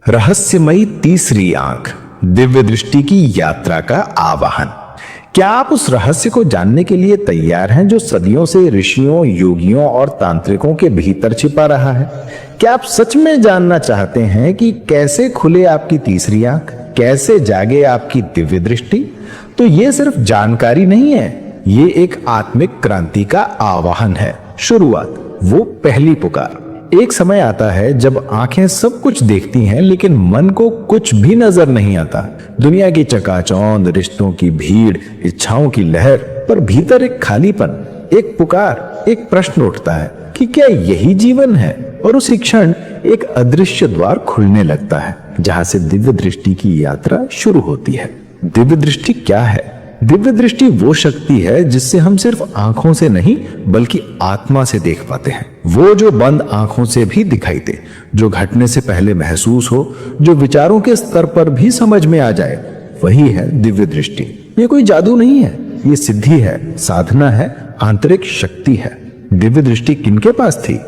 रहस्यमयी तीसरी आंख, दिव्य दृष्टि की यात्रा का आवाहन। क्या आप उस रहस्य को जानने के लिए तैयार हैं जो सदियों से ऋषियों, योगियों और तांत्रिकों के भीतर छिपा रहा है? क्या आप सच में जानना चाहते हैं कि कैसे खुले आपकी तीसरी आंख, कैसे जागे आपकी दिव्य दृष्टि? तो ये सिर्फ जानकारी नहीं है, ये एक आत्मिक क्रांति का आवाहन है। शुरुआत, वो पहली पुकार। एक समय आता है जब आंखें सब कुछ देखती हैं लेकिन मन को कुछ भी नजर नहीं आता। दुनिया की चकाचौंध, रिश्तों की भीड़, इच्छाओं की लहर, पर भीतर एक खालीपन, एक पुकार, एक प्रश्न उठता है कि क्या यही जीवन है? और उसी क्षण एक अदृश्य द्वार खुलने लगता है जहां से दिव्य दृष्टि की यात्रा शुरू होती है। दिव्य दृष्टि क्या है? दिव्य दृष्टि वो शक्ति है जिससे हम सिर्फ आंखों से नहीं बल्कि आत्मा से देख पाते हैं। वो जो बंद आंखों से भी दिखाई दे, जो घटने से पहले महसूस हो, जो विचारों के स्तर पर भी समझ में आ जाए, वही है दिव्य दृष्टि। ये कोई जादू नहीं है, ये सिद्धि है, साधना है, आंतरिक शक्ति है। दिव्य दृष्टि किनके पास थी?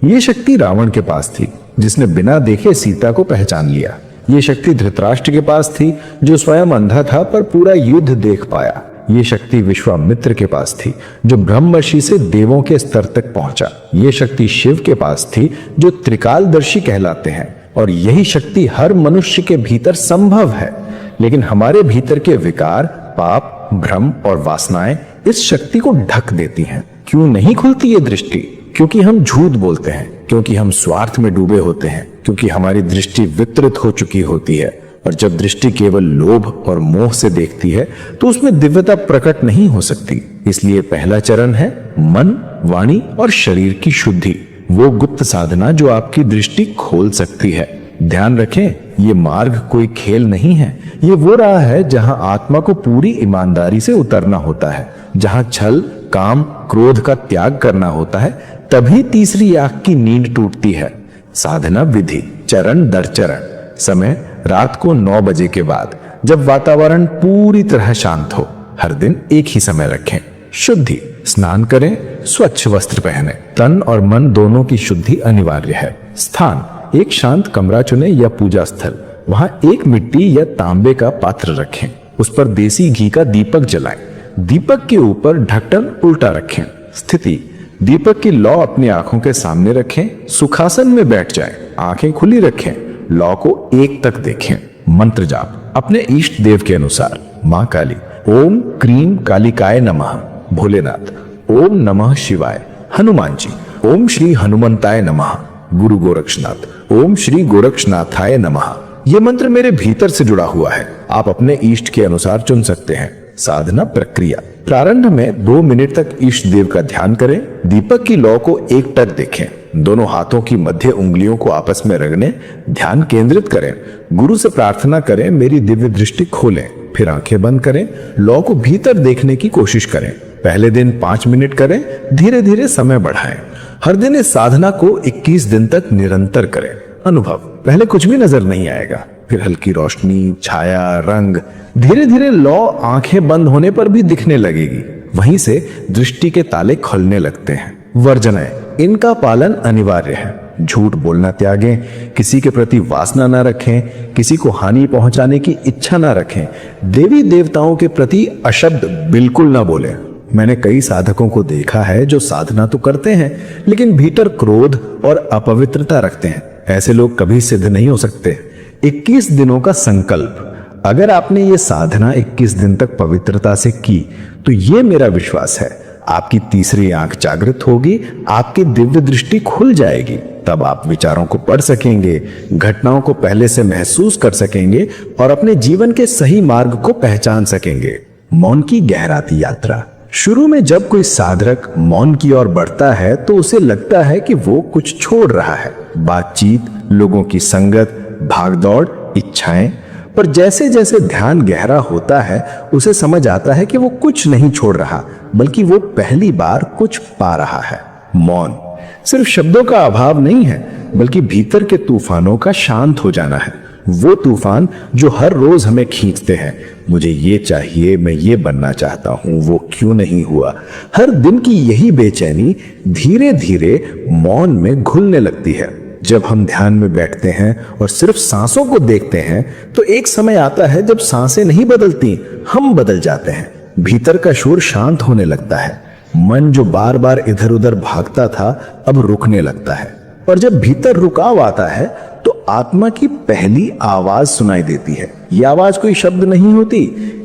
ये शक्ति रावण के पास थी, जिसने बिना देखे सीता को पहचान लिया। ये शक्ति धृतराष्ट्र के पास थी, जो स्वयं अंधा था पर पूरा युद्ध देख पाया। ये शक्ति विश्वामित्र के पास थी, जो ब्रह्मर्षि से देवों के स्तर तक पहुंचा। ये शक्ति शिव के पास थी, जो त्रिकालदर्शी कहलाते हैं। और यही शक्ति हर मनुष्य के भीतर संभव है। लेकिन हमारे भीतर के विकार, पाप, भ्रम और वासनाएं इस शक्ति को ढक देती हैं। क्यों नहीं खुलती ये दृष्टि? क्योंकि हम झूठ बोलते हैं, क्योंकि हम स्वार्थ में डूबे होते हैं, क्योंकि हमारी दृष्टि विकृत हो चुकी होती है। और जब दृष्टि केवल लोभ और मोह से देखती है तो उसमें दिव्यता प्रकट नहीं हो सकती। इसलिए पहला चरण है मन, वाणी और शरीर की शुद्धि। वो गुप्त साधना जो आपकी दृष्टि खोल सकती है। ध्यान रखें, ये मार्ग कोई खेल नहीं है। ये वो राह है जहां आत्मा को पूरी ईमानदारी से उतरना होता है, जहां छल, काम, क्रोध का त्याग करना होता है। तभी तीसरी आंख की नींद टूटती है। साधना विधि, चरण दर चरण। समय रात को 9 बजे के बाद, जब वातावरण पूरी तरह शांत हो। हर दिन एक ही समय रखें। शुद्धि, स्नान करें, स्वच्छ वस्त्र पहने। तन और मन दोनों की शुद्धि अनिवार्य है। स्थान, एक शांत कमरा चुने या पूजा स्थल। वहां एक मिट्टी या तांबे का पात्र रखें, उस पर देसी घी का दीपक जलाएं। दीपक के ऊपर ढक्कन उल्टा रखें। स्थिति, दीपक की लौ अपनी आंखों के सामने रखें। सुखासन में बैठ जाएं, आंखें खुली रखें, लौ को 1 तक देखें। मंत्र जाप अपने इष्ट देव के अनुसार। मां काली, ओम क्रीम कालिकाय नमः। भोलेनाथ, ओम नमः शिवाय। हनुमान जी, ओम श्री हनुमंताय नमः। गुरु गोरक्षनाथ, ओम श्री गोरक्षनाथाय नमः। यह मंत्र मेरे भीतर से जुड़ा हुआ है, आप अपने इष्ट के अनुसार चुन सकते हैं। साधना प्रक्रिया, प्रारंभ में 2 मिनट तक इष्ट देव का ध्यान करें। दीपक की लौ को 1 टक देखें। दोनों हाथों की मध्य उंगलियों को आपस में रगड़ें। ध्यान केंद्रित करें। गुरु से प्रार्थना करें, मेरी दिव्य दृष्टि खोलें। फिर आंखें बंद करें, लौ को भीतर देखने की कोशिश करें। पहले दिन 5 मिनट करें, धीरे धीरे समय बढ़ाएं। हर दिन इस साधना को 21 दिन तक निरंतर करें। अनुभव, पहले कुछ भी नजर नहीं आएगा, फिर हल्की रोशनी, छाया, रंग, धीरे धीरे लौ आंखें बंद होने पर भी दिखने लगेगी। वहीं से दृष्टि के ताले खुलने लगते हैं। वर्जनाएं, इनका पालन अनिवार्य है। झूठ बोलना त्यागें, किसी के प्रति वासना ना रखें, किसी को हानि पहुंचाने की इच्छा ना रखें, देवी देवताओं के प्रति अशब्द बिल्कुल ना बोलें। मैंने कई साधकों को देखा है जो साधना तो करते हैं लेकिन भीतर क्रोध और अपवित्रता रखते हैं। ऐसे लोग कभी सिद्ध नहीं हो सकते। 21 दिनों का संकल्प, अगर आपने ये साधना 21 दिन तक पवित्रता से की तो ये मेरा विश्वास है आपकी तीसरी आंख जागृत होगी, आपकी दिव्य दृष्टि खुल जाएगी। तब आप विचारों को पढ़ सकेंगे, घटनाओं को पहले से महसूस कर सकेंगे और अपने जीवन के सही मार्ग को पहचान सकेंगे। मौन की गहराती यात्रा। शुरू में जब कोई साधक मौन की ओर बढ़ता है तो उसे लगता है कि वो कुछ छोड़ रहा है, बातचीत, लोगों की संगत, भागदौड़, इच्छाएं। पर जैसे जैसे ध्यान गहरा होता है उसे समझ आता है कि वो कुछ नहीं छोड़ रहा, बल्कि वो पहली बार कुछ पा रहा है। मौन सिर्फ शब्दों का अभाव नहीं है, बल्कि भीतर के तूफानों का शांत हो जाना है। वो तूफान जो हर रोज हमें खींचते हैं, मुझे ये चाहिए, मैं ये बनना चाहता हूं, वो क्यों नहीं हुआ। हर दिन की यही बेचैनी धीरे धीरे मौन में घुलने लगती है। जब हम ध्यान में बैठते हैं और सिर्फ सांसों को देखते हैं तो एक समय आता है जब सांसें नहीं बदलती, हम बदल जाते हैं। भीतर का शोर शांत होने लगता है। मन जो बार बार इधर उधर भागता था अब रुकने लगता है। और जब भीतर रुकाव आता है तो आत्मा की पहली आवाज सुनाई देती है। ये आवाज कोई शब्द नहीं होती,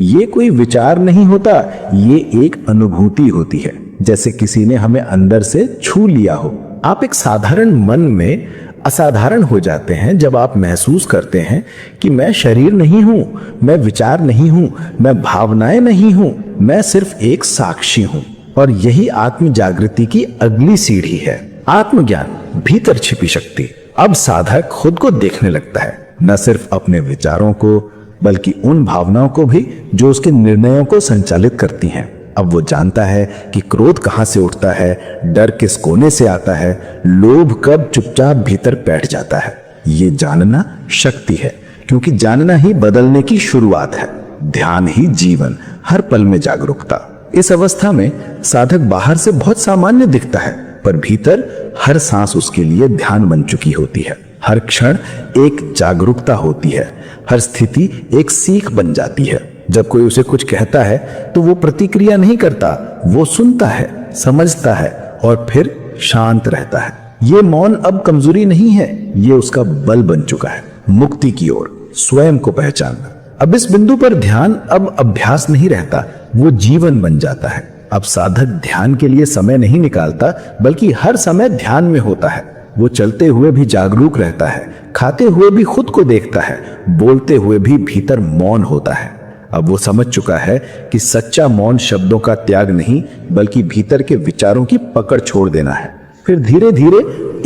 ये कोई विचार नहीं होता, ये एक अनुभूति होती है, जैसे किसी ने हमें अंदर से छू लिया हो। आप एक साधारण मन में असाधारण हो जाते हैं जब आप महसूस करते हैं कि मैं शरीर नहीं हूं, मैं विचार नहीं हूं, मैं भावनाएं नहीं हूं, मैं सिर्फ एक साक्षी हूं। और यही आत्म जागृति की अगली सीढ़ी है, आत्मज्ञान, भीतर छिपी शक्ति। अब साधक खुद को देखने लगता है, न सिर्फ अपने विचारों को बल्कि उन भावनाओं को भी जो उसके निर्णयों को संचालित करती हैं। अब वो जानता है कि क्रोध कहां से उठता है, डर किस कोने से आता है, लोभ कब चुपचाप भीतर बैठ जाता है। ये जानना शक्ति है, क्योंकि जानना ही बदलने की शुरुआत है। ध्यान ही जीवन, हर पल में जागरूकता। इस अवस्था में साधक बाहर से बहुत सामान्य दिखता है, पर भीतर हर सांस उसके लिए ध्यान बन चुकी होती है। हर क्षण एक जागरूकता होती है, हर स्थिति एक सीख बन जाती है। जब कोई उसे कुछ कहता है तो वो प्रतिक्रिया नहीं करता, वो सुनता है, समझता है और फिर शांत रहता है। ये मौन अब कमजोरी नहीं है, ये उसका बल बन चुका है, मुक्ति की ओर, स्वयं को पहचानना। अब इस बिंदु पर ध्यान अब अभ्यास नहीं रहता, वो जीवन बन जाता है। अब साधक ध्यान के लिए समय नहीं निकालता, बल्कि हर समय ध्यान में होता है। वो चलते हुए भी जागरूक रहता है, खाते हुए भी खुद को देखता है, बोलते हुए भी भीतर मौन होता है। अब वो समझ चुका है कि सच्चा मौन शब्दों का त्याग नहीं, बल्कि भीतर के विचारों की पकड़ छोड़ देना है। फिर धीरे धीरे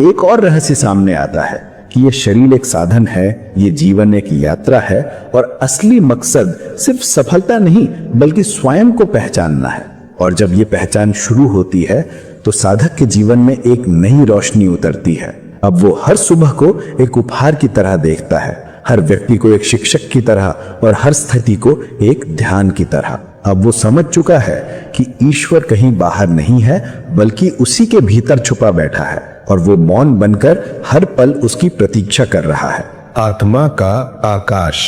एक और रहस्य सामने आता है कि ये शरीर एक साधन है, ये जीवन एक यात्रा है और असली मकसद सिर्फ सफलता नहीं बल्कि स्वयं को पहचानना है। और जब ये पहचान शुरू होती है तो साधक के जीवन में एक नई रोशनी उतरती है। अब वो हर सुबह को एक उपहार की तरह देखता है, हर व्यक्ति को एक शिक्षक की तरह और हर स्थिति को एक ध्यान की तरह। अब वो समझ चुका है कि ईश्वर कहीं बाहर नहीं है बल्कि उसी के भीतर छुपा बैठा है और वो मौन बनकर हर पल उसकी प्रतीक्षा कर रहा है। आत्मा का आकाश।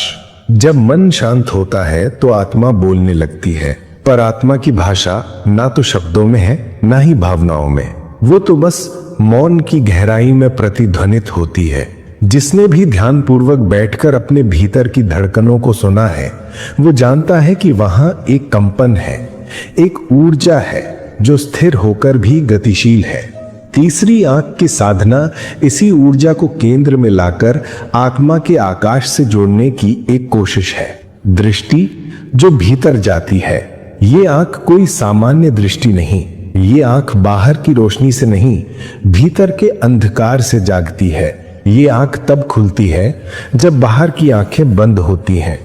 जब मन शांत होता है तो आत्मा बोलने लगती है, पर आत्मा की भाषा ना तो शब्दों में है ना ही भावनाओं में। वो तो बस मौन की गहराई में प्रतिध्वनित होती है। जिसने भी ध्यान पूर्वक बैठकर अपने भीतर की धड़कनों को सुना है, वो जानता है कि वहां एक कंपन है, एक ऊर्जा है जो स्थिर होकर भी गतिशील है। तीसरी आंख की साधना इसी ऊर्जा को केंद्र में लाकर आत्मा के आकाश से जोड़ने की एक कोशिश है। दृष्टि जो भीतर जाती है, ये आंख कोई सामान्य दृष्टि नहीं, ये आंख बाहर की रोशनी से नहीं, भीतर के अंधकार से जागती है। ये आंख तब खुलती है जब बाहर की आंखें बंद होती हैं।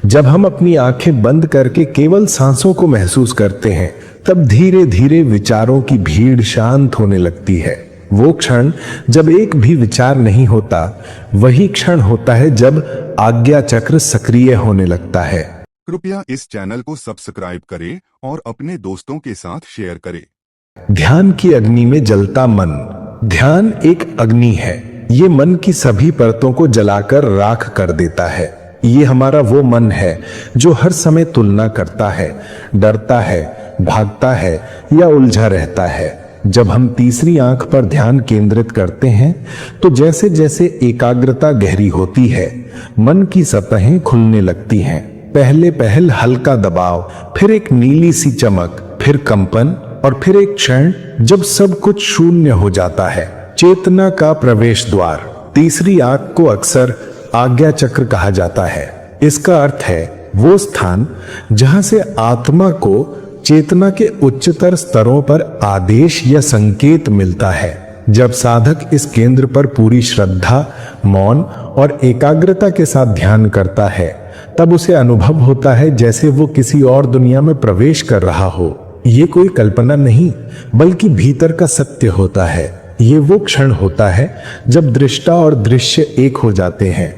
जब हम अपनी आंखें बंद करके केवल सांसों को महसूस करते हैं, तब धीरे धीरे विचारों की भीड़ शांत होने लगती है। वो क्षण जब एक भी विचार नहीं होता, वही क्षण होता है जब आज्ञा चक्र सक्रिय होने लगता है। कृपया इस चैनल को सब्सक्राइब करें और अपने दोस्तों के साथ शेयर करें। ध्यान की अग्नि में जलता मन। ध्यान एक अग्नि है, ये मन की सभी परतों को जलाकर राख कर देता है। ये हमारा वो मन है जो हर समय तुलना करता है, डरता है, भागता है या उलझा रहता है। जब हम तीसरी आंख पर ध्यान केंद्रित करते हैं तो जैसे जैसे एकाग्रता गहरी होती है, मन की सतहें खुलने लगती हैं। पहले पहल हल्का दबाव, फिर एक नीली सी चमक, फिर कंपन और फिर एक क्षण जब सब कुछ शून्य हो जाता है। चेतना का प्रवेश द्वार। तीसरी आंख को अक्सर आज्ञा चक्र कहा जाता है। इसका अर्थ है वो स्थान जहां से आत्मा को चेतना के उच्चतर स्तरों पर आदेश या संकेत मिलता है। जब साधक इस केंद्र पर पूरी श्रद्धा, मौन और एकाग्रता के साथ ध्यान करता है, तब उसे अनुभव होता है जैसे वो किसी और दुनिया में प्रवेश कर रहा हो। ये कोई कल्पना नहीं बल्कि भीतर का सत्य होता है। ये वो क्षण होता है जब दृष्टा और दृश्य एक हो जाते हैं।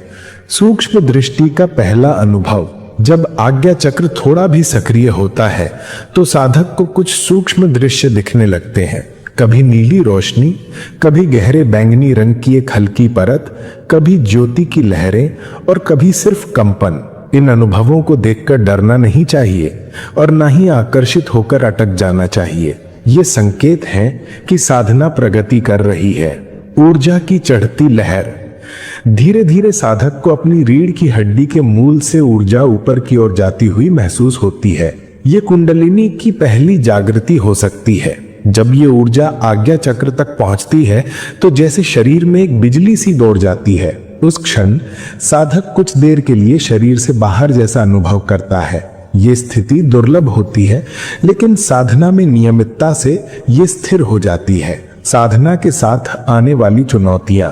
सूक्ष्म दृष्टि का पहला अनुभव। जब आज्ञा चक्र थोड़ा भी सक्रिय होता है तो साधक को कुछ सूक्ष्म दृश्य दिखने लगते हैं। कभी नीली रोशनी, कभी गहरे बैंगनी रंग की एक हल्की परत, कभी ज्योति की लहरें और कभी सिर्फ कंपन। इन अनुभवों को देखकर डरना नहीं चाहिए और ना ही आकर्षित होकर अटक जाना चाहिए। ये संकेत हैं कि साधना प्रगति कर रही है। ऊर्जा की चढ़ती लहर। धीरे धीरे साधक को अपनी रीढ़ की हड्डी के मूल से ऊर्जा ऊपर की ओर जाती हुई महसूस होती है। ये कुंडलिनी की पहली जागृति हो सकती है। जब ये ऊर्जा आज्ञा चक्र तक पहुंचती है तो जैसे शरीर में एक बिजली सी दौड़ जाती है। उस क्षण साधक कुछ देर के लिए शरीर से बाहर जैसा अनुभव करता है। ये स्थिति दुर्लभ होती है, लेकिन साधना में नियमितता से ये स्थिर हो जाती है। साधना के साथ आने वाली चुनौतियां।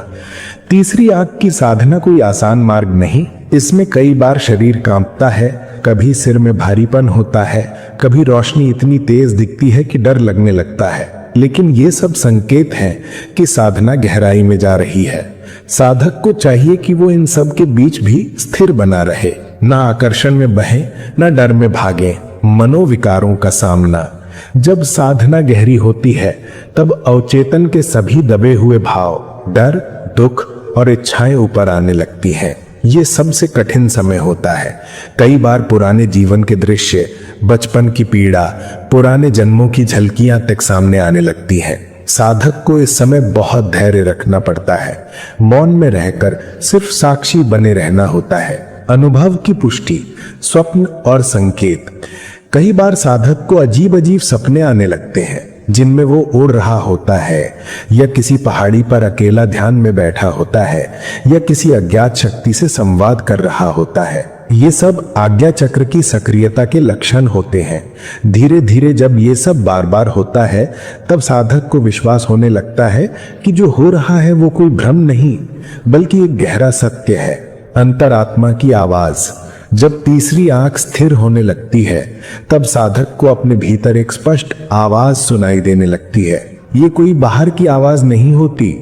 तीसरी आंख की साधना कोई आसान मार्ग नहीं। इसमें कई बार शरीर कांपता है, कभी सिर में भारीपन होता है, कभी रोशनी इतनी तेज दिखती है कि डर लगने लगता है। लेकिन ये सब संकेत हैं कि साधना गहराई में जा रही है। साधक को चाहिए कि वो इन सब के बीच भी स्थिर बना रहे, ना आकर्षण में बहे, ना डर में भागे। मनोविकारों का सामना। जब साधना गहरी होती है तब अवचेतन के सभी दबे हुए भाव, डर, दुख और इच्छाएं ऊपर आने लगती हैं। ये सबसे कठिन समय होता है। कई बार पुराने जीवन के दृश्य, बचपन की पीड़ा, पुराने जन्मों की झलकियां तक सामने आने लगती हैं। साधक को इस समय बहुत धैर्य रखना पड़ता है। मौन में रहकर सिर्फ साक्षी बने रहना होता है। अनुभव की पुष्टि, स्वप्न और संकेत। कई बार साधक को अजीब अजीब सपने आने लगते हैं, जिनमें वो उड़ रहा होता है, या किसी पहाड़ी पर अकेला ध्यान में बैठा होता है, या किसी अज्ञात शक्ति से संवाद कर रहा होता है। ये सब आज्ञा चक्र की सक्रियता के लक्षण होते हैं। धीरे धीरे जब ये सब बार बार होता है तब साधक को विश्वास होने लगता है कि जो हो रहा है वो कोई भ्रम नहीं, बल्कि एक गहरा सत्य है। अंतरात्मा की आवाज। जब तीसरी आंख स्थिर होने लगती है तब साधक को अपने भीतर एक स्पष्ट आवाज सुनाई देने लगती है। ये कोई बाहर की आवाज नहीं होती,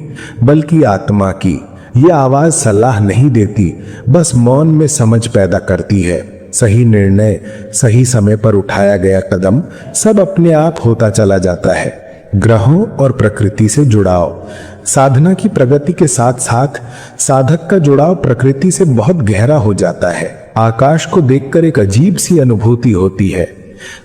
बल्कि आत्मा की। यह आवाज सलाह नहीं देती, बस मौन में समझ पैदा करती है। सही निर्णय, सही समय पर उठाया गया कदम, सब अपने आप होता चला जाता है। ग्रहों और प्रकृति से जुड़ाव। साधना की प्रगति के साथ साथ साधक का जुड़ाव प्रकृति से बहुत गहरा हो जाता है। आकाश को देखकर एक अजीब सी अनुभूति होती है।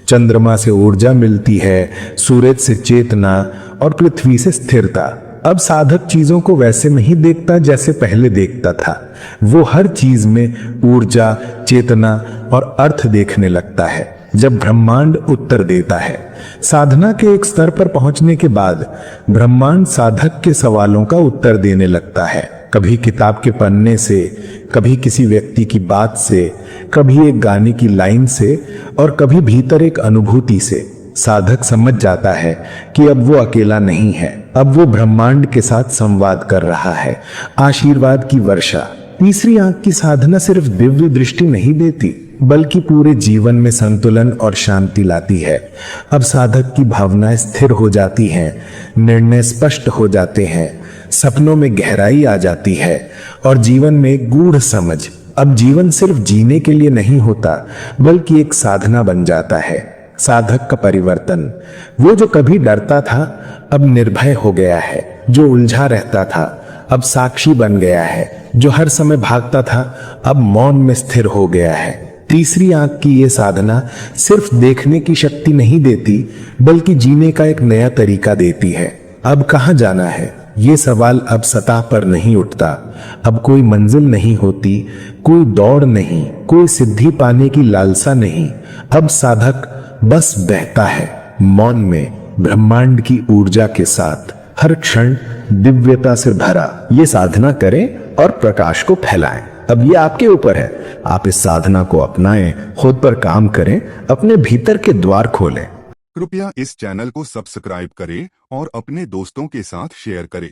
चंद्रमा से ऊर्जा मिलती है, सूरज से चेतना और पृथ्वी से स्थिरता। अब साधक चीजों को वैसे नहीं देखता जैसे पहले देखता था। वो हर चीज में ऊर्जा, चेतना और अर्थ देखने लगता है। जब ब्रह्मांड उत्तर देता है। साधना के एक स्तर पर पहुंचने के बाद ब्रह्मांड साधक के सवालों का उत्तर देने लगता है। कभी किताब के पन्ने से, कभी किसी व्यक्ति की बात से, कभी एक गाने की लाइन से और कभी भीतर एक अनुभूति से। साधक समझ जाता है कि अब वो अकेला नहीं है, अब वो ब्रह्मांड के साथ संवाद कर रहा है। आशीर्वाद की वर्षा। तीसरी आंख की साधना सिर्फ दिव्य दृष्टि नहीं देती, बल्कि पूरे जीवन में संतुलन और शांति लाती है। अब साधक की भावनाएं स्थिर हो जाती हैं, निर्णय स्पष्ट हो जाते हैं, सपनों में गहराई आ जाती है और जीवन में एक गूढ़ समझ। अब जीवन सिर्फ जीने के लिए नहीं होता, बल्कि एक साधना बन जाता है। साधक का परिवर्तन। वो जो कभी डरता था अब निर्भय हो गया है, जो उलझा रहता था अब साक्षी बन गया है, जो हर समय भागता था अब मौन में स्थिर हो गया है। तीसरी आंख की ये साधना सिर्फ देखने की शक्ति नहीं देती, बल्कि जीने का एक नया तरीका देती है। अब कहाँ जाना है, ये सवाल अब सतह पर नहीं उठता। अब कोई मंजिल नहीं होती, कोई दौड़ नहीं, कोई सिद्धि पाने की लालसा नहीं। अब साधक बस बहता है, मौन में, ब्रह्मांड की ऊर्जा के साथ, हर क्षण दिव्यता से भरा। ये साधना करें और प्रकाश को फैलाएं। अब ये आपके ऊपर है। आप इस साधना को अपनाएं, खुद पर काम करें, अपने भीतर के द्वार खोलें। कृपया इस चैनल को सब्सक्राइब करें और अपने दोस्तों के साथ शेयर करें।